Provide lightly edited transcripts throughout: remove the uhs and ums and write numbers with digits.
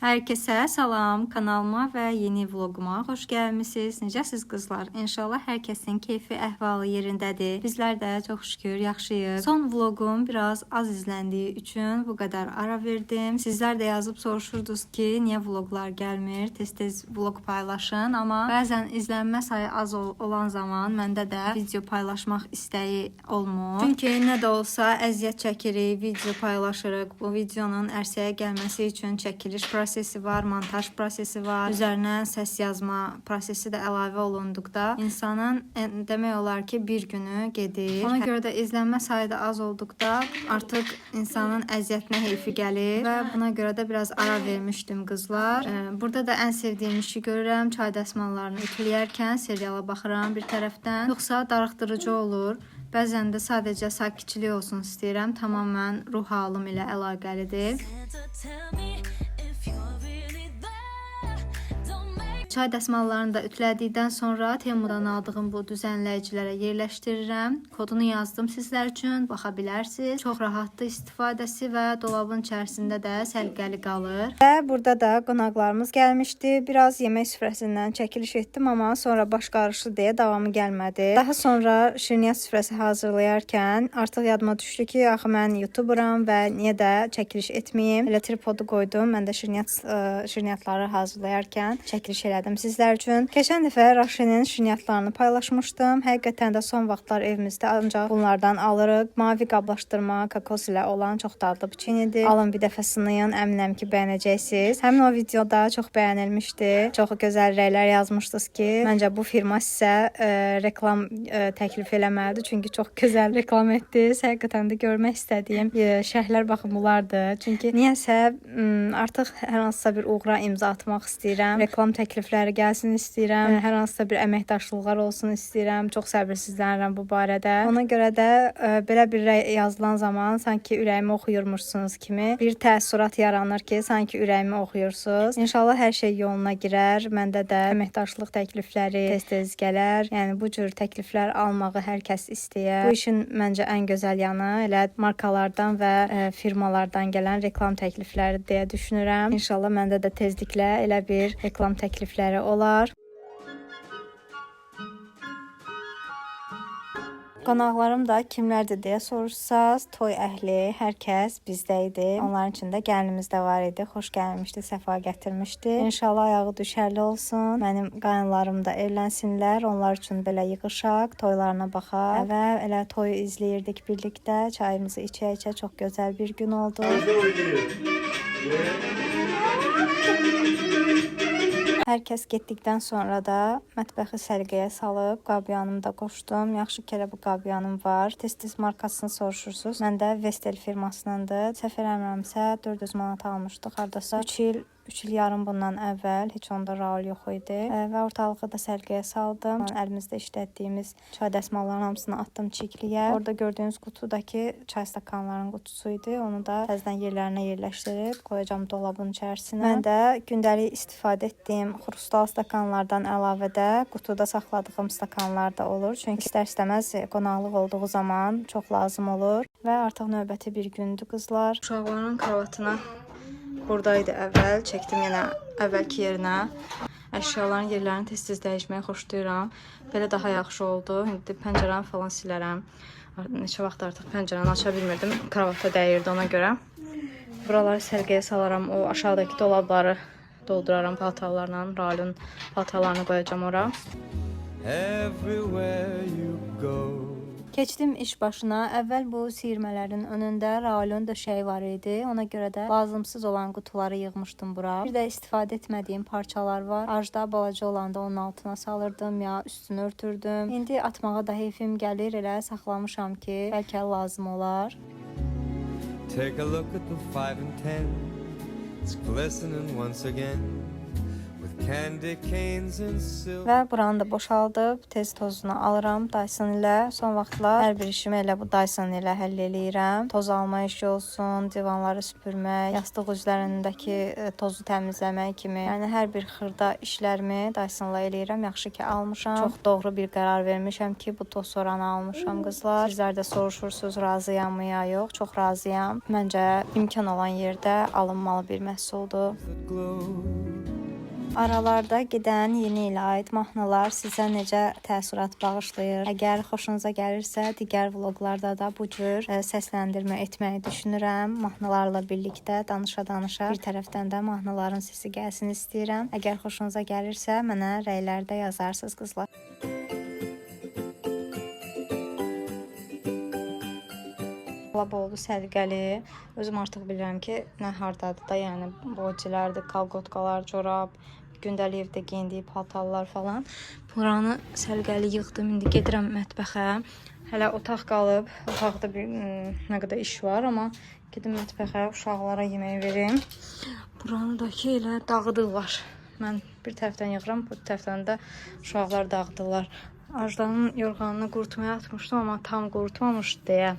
Herkese salam, kanalıma ve yeni vloguma hoş gelmişsiniz. Necəsiz qızlar? İnşallah hər kəsin keyfi, əhvalı yerindədir. Bizlər də çox şükür yaxşıyıq. Son vlogum biraz az izləndiyi üçün bu kadar ara verdim. Sizlər də yazıb soruşurdunuz ki, niye vloglar gəlmir? Tez-tez vlog paylaşın, amma bəzən izlənmə sayı az olan zaman məndə də video paylaşmaq istəyi olmur. Çünki nə də olsa əziyyət çəkirik, video paylaşırıq. Bu videonun ərsəyə gəlməsi üçün çəkiliş prosesi var, montaj prosesi var. Üzərinə səs yazma prosesi də əlavə olunduqda insanın demək olar ki, bir günü gedir. Ona görə də izlənmə sayı da az olduqda artıq insanın əziyyətinə heyfi gəlir və buna görə də biraz ara vermişdim qızlar. Burada da ən sevdiyim işi görürəm. Çay dəsmallarını ütüləyərkən seriala baxıram bir tərəfdən. Yoxsa darıxdırıcı olur. Bəzən də sadəcə sakitçilik olsun istəyirəm. Tamamilə ruh halım ilə əlaqəlidir. Çay dəsmallarını da ütülədikdən sonra Temudan aldığım bu düzənləyicilərə yerləşdirirəm. Kodunu yazdım sizlər üçün, baxa bilərsiniz. Çox rahatdır istifadəsi və dolabın içərisində də səliqəli qalır. Və burada da qonaqlarımız gəlmişdi. Biraz yemək süfrəsindən çəkiliş etdim, amma sonra baş qarışdı deyə davamı gəlmədi. Daha sonra şirniyyat süfrəsi hazırlayarkən artıq yadıma düşdü ki, axı mən YouTuberam və niyə də çəkiliş etməyim. Elə tripodu qoydum. Mən də şirniyyatları hazırlayarkən çəkiliş elədim sizlər üçün. Keçən dəfə Raşenin şirniyyatlarını paylaşmışdım. Həqiqətən də son vaxtlar evimizdə ancaq bunlardan alırıq. Mavi qablaşdırma kokos ilə olan çox dadlı biçinidir. Alın bir dəfə sınayın, əminəm ki, bəyənəcəksiniz. Həmin o videoda çox bəyənilmişdi. Çox gözəl rəylər yazmışdınız ki, məncə bu firma sizə reklam təklif eləməlidir. Çünki çox gözəl reklam etdiniz. Həqiqətən də görmək istədiyim şərhlər baxın bunlardır. Çünki niyəsə artıq hər hansısa bir uğura imza atmaq istəyirəm. Reklam təklifləri gəlsin istəyirəm. Hər hansısa bir əməkdaşlıqlar olsun istəyirəm. Çox səbirsizlənirəm bu barədə. Ona görə də belə bir yazılan zaman sanki ürəyimi oxuyurmuşsunuz kimi bir təəssürat yaranır ki, sanki ürəyimi oxuyursunuz. İnşallah hər şey yoluna girər. Məndə də əməkdaşlıq təklifləri tez-tez gələr. Yəni bu cür təkliflər almağı hər kəs istəyir. Bu işin məncə ən gözəl yanı elə markalardan və firmalardan gələn reklam təklifləri deyə düşünürəm. İnşallah məndə də tezliklə elə bir reklam təklifləri olar. Qonaqlarım da kimlərdir deyə soruşsaz, toy əhli, hər kəs bizdə idi. Onların içində gəlinimiz də var idi. Xoş gəlmişdi, səfa gətirmişdi. İnşallah ayağı düşərli olsun. Mənim qaynlarım da evlənsinlər. Onlar üçün belə yığışaq, toylarına baxaq və elə toyu izləyirdik birlikdə. Çayımızı içə-içə çox gözəl bir gün oldu. Hər kəs getdikdən sonra da mətbəxi səliqəyə salıb qabyanımı da qoşdum. Yaxşı ki, elə bu qabyanım var. Tez-tez markasını soruşursunuz. Məndə Vestel firmasınındır. Səhv eləmirəmsə 400 manat almışdıq. Hardasa 3 il yarım bundan əvvəl. Heç onda Raul yox idi. Və ortalığı da səliqəyə saldım. Əlimizdə işlətdiyimiz çay dəsmallarının hamısını atdım çikliyə. Orada gördüyünüz qutudakı çay stakanlarının qutusu idi. Onu da təzədən yerlərinə yerləşdirib qoyacağım dolabın içərisinə. Mən də gündəlik istifadə etdiyim xrustal stakanlardan əlavə də qutuda saxladığım stakanlar da olur. Çünki istər-istəməz qonaqlıq olduğu zaman çox lazım olur. Və artıq növbəti bir gündür qızlar. Uşaqların kravatına buradaydı əvvəl. Çəkdim yenə əvvəlki yerinə. Əşyaların yerlərini tez-tez dəyişməyi xoşlayıram. Belə daha yaxşı oldu. İndi pəncərəni falan silərəm. Neçə vaxt artıq pəncərəni aça bilmirdim. Kravata dəyirdi ona görə. Buraları səliqəyə salaram. O aşağıdakı dolabları dolduraram paltarlarla. Raulun paltarlarını qoyacağım ora. Keçdim iş başına. Əvvəl bu siyirmələrin önündə Raulun döşəyi var idi. Ona görə də lazımsız olan qutuları yığmışdım bura. Bir də istifadə etmədiyim parçalar var. Ajda balaca olanda onun altına salırdım ya üstünü örtürdüm. İndi atmağa da heyfim gəlir. Elə saxlamışam ki, bəlkə lazım olar. Take a look at the 5 and 10. It's glistening once again with candy canes and silver. Və buranı da boşaldıb tez tozunu alıram Dyson ilə. Son vaxtlar hər bir işimi elə bu Dyson ilə həll eləyirəm. Toz alma işi olsun, divanları süpürmək, yastıq üzlərindəki tozu təmizləmək kimi. Yəni hər bir xırda işlərimi Dyson-la eləyirəm. Yaxşı ki almışam. Çox doğru bir qərar vermişəm ki, bu toz soranı almışam qızlar. Sizlər də soruşursunuz razıyam mı ya yox? Çox razıyam. Məncə imkan olan yerdə alınmalı bir məhsuldur. Aralarda gedən yeni ilə aid mahnılar sizə necə təəssürat bağışlayır? Əgər xoşunuza gəlirsə, digər vloqlarda da bu cür səsləndirmə etməyi düşünürəm. Mahnılarla birlikdə danışa-danışa bir tərəfdən də mahnıların səsi gəlsin istəyirəm. Əgər xoşunuza gəlirsə, mənə rəylərdə yazarsınız qızlar. Lab oldu səliqəli. Özüm artıq bilirəm ki, nə hardadır da, yəni boyçilərdir, kalqotkalar, corab, gündəlik evdə geyindiyi paltarlar falan. Buranı səliqəli yığdım. İndi gedirəm mətbəxə. Hələ otaq qalıb. Otaqda bir nə qədər iş var, amma gedim mətbəxə, uşaqlara yemək verim. Buranı da ki, elə dağıdırlar. Mən bir tərəfdən yığıram, bu tərəfdən də uşaqlar dağıdırlar. Ajdanın yorğanını qurutmaya atmışdım, amma tam qurutmamışdı deyə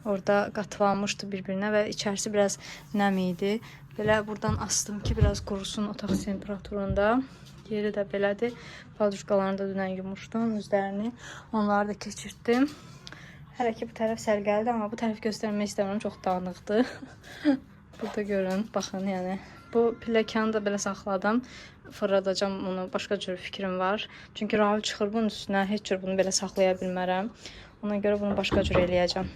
orada qatılanmışdı bir-birinə və içərisi biraz nəm idi. Belə buradan astım ki, biraz qurusun otaq temperaturunda. Yeri də belədir. Paduşkalarını da dünən yumuşdum, üzlərini. Onları da keçirtdim. Hələ ki, bu tərəf sərgəlidir, amma bu tərəf göstərmək istəmirəm, çox dağınıqdır. Burada görün, baxın, yəni. Bu pilləkəni də belə saxladım. Fırladacam onu, başqa cür fikrim var. Çünki Rahul çıxır bunun üstünə, heç cür bunu belə saxlaya bilmərəm. Ona görə bunu başqa cür eləyəcəm.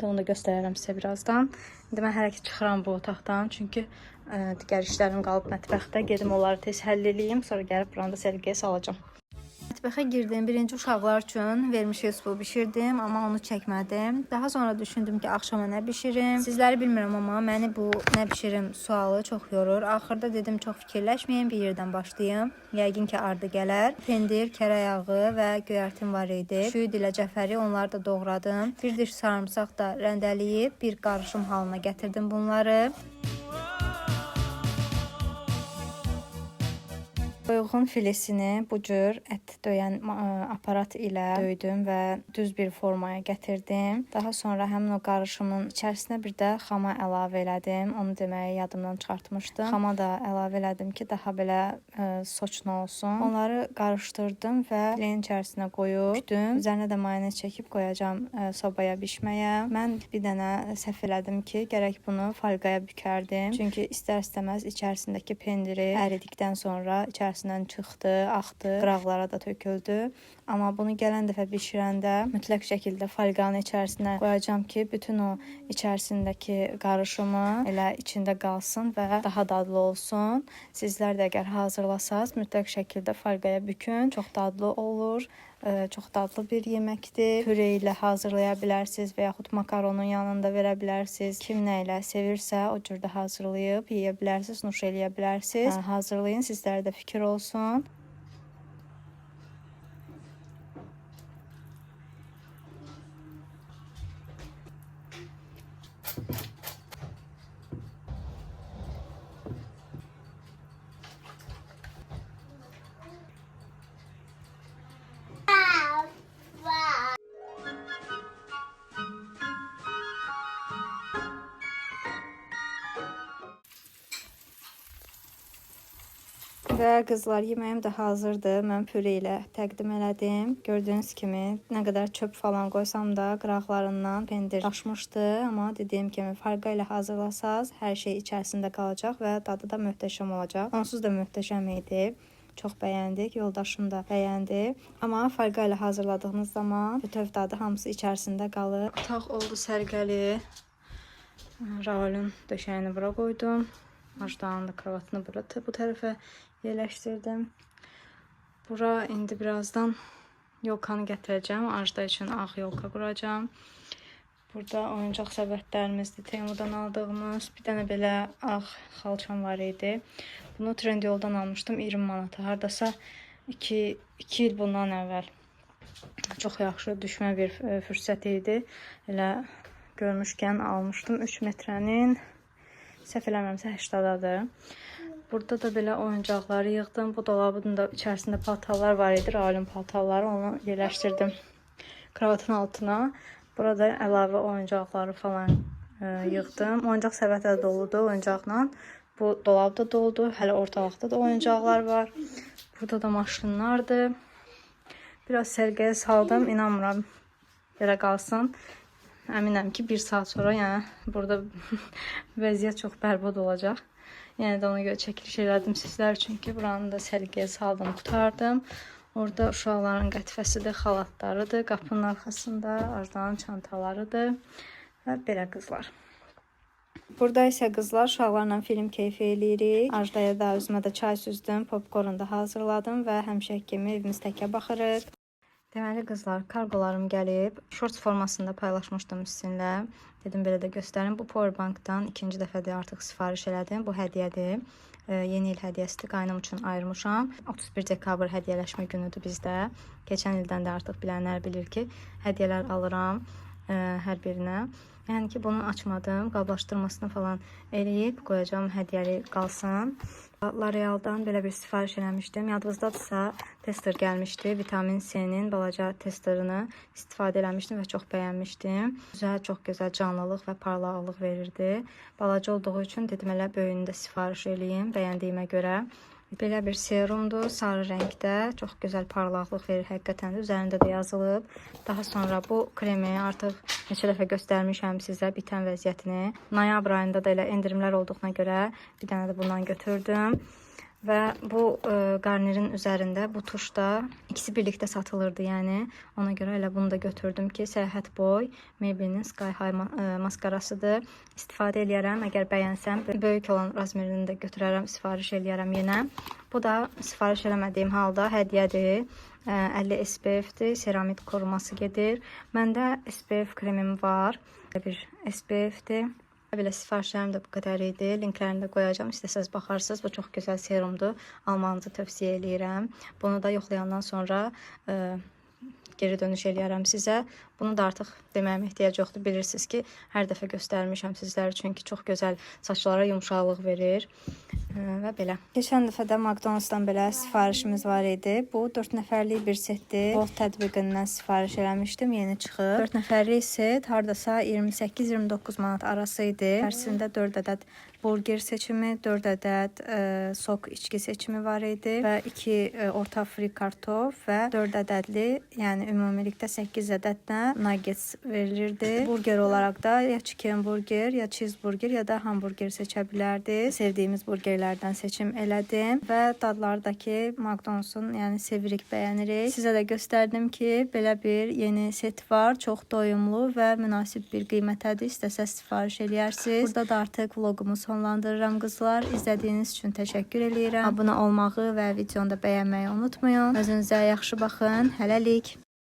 Onu da göstərərəm sizə birazdan. İndi mən hələ ki çıxıram bu otaqdan. Çünki digər işlərim qalıb mətbəxdə. Gedim onları tez həll eləyim. Sonra gəlib buranı da səliqəyə salacağım. Mətbəxə girdim. Birinci uşaqlar üçün vermişik su bişirdim, amma onu çəkmədim. Daha sonra düşündüm ki, axşama nə bişirim. Sizləri bilmirəm, amma məni bu nə bişirim sualı çox yorur. Axırda dedim, çox fikirləşməyim, bir yerdən başlayım. Yəqin ki, ardı gələr. Pendir, kərə yağı və göyərtim var idi. Şüyüd ilə cəfəri, onları da doğradım. Bir diş sarımsaq da rəndələyib bir qarışım halına gətirdim bunları. Toyuğun filesini bu cür ət döyən aparat ilə döydüm və düz bir formaya gətirdim. Daha sonra həmin o qarışımın içərisinə bir də xama əlavə elədim. Onu deməyi yadımdan çıxartmışdım. Xama da əlavə elədim ki, daha belə soçlu olsun. Onları qarışdırdım və filenin içərisinə qoyub bükdüm. Üzərinə də mayonez çəkib qoyacağam sobaya bişməyə. Mən bir dənə səhv elədim ki, gərək bunu folqaya bükərdim. Çünki istər-istəməz içərisindəki pendiri əridikdən sonra içərisinə çıxdı, axdı, qıraqlara da töküldü. Amma bunu gələn dəfə bişirəndə mütləq şəkildə folqanın içərisinə qoyacağam ki, bütün o içərisindəki qarışımı elə içində qalsın və daha dadlı olsun. Sizlər də əgər hazırlasanız, mütləq şəkildə folqaya bükün. Çox dadlı olur. Çox dadlı bir yeməkdir. Püre ilə hazırlaya bilərsiniz və yaxud makaronun yanında verə bilərsiniz. Kim nə ilə sevirsə o cür də hazırlayıb yeyə bilərsiniz, nuş eləyə bilərsiniz. Hazırlayın, sizlərə də fikir olsun. Və qızlar, yeməyim də hazırdır. Mən püre ilə təqdim elədim. Gördüyünüz kimi nə qədər çöp falan qoysam da qıraqlarından pendir daşmışdı. Amma dediyim kimi folqa ilə hazırlasaz hər şey içərisində qalacaq və dadı da möhtəşəm olacaq. Onsuz da möhtəşəm idi. Çox bəyəndik, yoldaşım da bəyəndi. Amma folqa ilə hazırladığınız zaman bütöv dadı hamısı içərisində qalır. Otaq oldu sərgəli. Rahulun döşəyini bura qoydum. Ajdanın da kravatını bu tərəfə yerləşdirdim. Bura indi birazdan yolkanı gətirəcəm. Ajda üçün ağ yolka quracağım. Burada oyuncaq səbətlərimizdir. Temudan aldığımız bir dənə belə ağ xalçam var idi. Bunu Trendyoldan almışdım 20 manata. Hardasa 2 il bundan əvvəl. Çox yaxşı düşmə bir fürsət idi. Elə görmüşkən almışdım. 3 metrənin, səhv eləmirəmsə 80-dadır. Burada da belə oyuncaqları yığdım. Bu dolabın da içərisində paltarlar var idi, Raulun paltarları. Onu yerləşdirdim kravatın altına. Burada əlavə oyuncaqları falan yığdım. Oyuncaq səbəti də doludur oyuncaqla. Bu dolab da doludur. Hələ ortalıqda da oyuncaqlar var. Burada da maşınlardır. Biraz sərgiyə saldım. İnanmıram yerə qalsın. Əminəm ki, 1 saat sonra yəni burada vəziyyət çox bərbad olacaq. Yəni də ona görə çəkiliş elədim sizlər üçün ki, buranı da sərgiyə saldım, qutardım. Orada uşaqların qətifəsidir, xalatlarıdır, qapının arxasında Arzu'nun çantalarıdır və belə qızlar. Burada isə qızlar uşaqlarla film keyfi eləyirik. Arzu'ya da özümə də çay süzdüm, popcorn da hazırladım və həmişə kimi evimiz təkə baxırıq. Deməli qızlar, kargolarım gəlib. Shorts formasında paylaşmışdım sizinlə. Dedim belə də göstərim. Bu Powerbankdan ikinci dəfədir artıq sifariş elədim. Bu hədiyyədir. Yeni il hədiyyəsidir. Qaynım üçün ayırmışam. 31 dekabr hədiyyələşmə günüdür bizdə. Keçən ildən də artıq bilənlər bilir ki, hədiyyələr alıram hər birinə. Yəni ki, bunu açmadım. Qablaşdırmasını falan eləyib qoyacağım, hədiyyəli qalsın. L'Oreal'dan belə bir sifariş eləmişdim. Yadınızdadırsa tester gəlmişdi. Vitamin C-nin balaca testerını istifadə eləmişdim və çox bəyənmişdim. Çox gözəl canlılıq və parlaqlıq verirdi. Balaca olduğu üçün dedim elə böyüyünü də sifariş eləyim bəyəndiyimə görə. Belə bir serumdur, sarı rəngdə, çox gözəl parlaqlıq verir həqiqətən də, üzərində də yazılıb. Daha sonra bu kremi artıq neçə dəfə göstərmişəm sizə bitən vəziyyətini. Noyabr ayında da elə endirimlər olduğuna görə bir dənə də bundan götürdüm. Və bu qarnirin üzərində bu tuş da ikisi birlikdə satılırdı, yəni. Ona görə elə bunu da götürdüm ki, səyahət boy Maybelline Sky High maskarasıdır. İstifadə eləyərəm. Əgər bəyənsəm, böyük olan razmerini də götürərəm, sifariş eləyərəm yenə. Bu da sifariş eləmədiyim halda hədiyyədir. 50 SPF-dir, seramid koruması gedir. Məndə SPF kremim var. Bir SPF-dir. Belə sifarişlərim də bu qədər idi. Linklərini də qoyacağım. İstəsəz baxarsınız. Bu çox gözəl serumdur. Almanızı tövsiyə eləyirəm. Bunu da yoxlayandan sonra geri dönüş eləyərəm sizə. Bunu da artıq deməyimə ehtiyac yoxdur. Bilirsiniz ki, hər dəfə göstərmişəm sizlər üçün ki, çox gözəl saçlara yumşaqlıq verir. Və belə. Keçən dəfə də McDonald's-dan belə sifarişimiz var idi. Bu 4 nəfərlik bir setdir. Bolt tətbiqindən sifariş eləmişdim, yeni çıxıb. 4 nəfərlik set hardasa 28-29 manat arası idi. İçərisində 4 ədəd burger seçimi, 4 ədəd sok içki seçimi var idi və 2 orta fri kartof və 4 ədədli, yəni ümumilikdə 8 ədədlə nuggets verilirdi. Burger olaraq da ya chicken burger, ya cheeseburger, ya da hamburger seçə bilərdi. Sevdiyimiz burgerlərdən seçim elədim və dadlardakı McDonald's-un, yəni sevirik, bəyənirik. Sizə də göstərdim ki, belə bir yeni set var. Çox doyumlu və münasib bir qiymətədir. İstəsəz sifariş eləyərsiniz. Burada da artıq vlogumu sonlandırıram qızlar. İzlədiyiniz üçün təşəkkür eləyirəm. Abunə olmağı və videonu da bəyənməyi unutmayın. Özünüzə yaxşı baxın. Hələlik.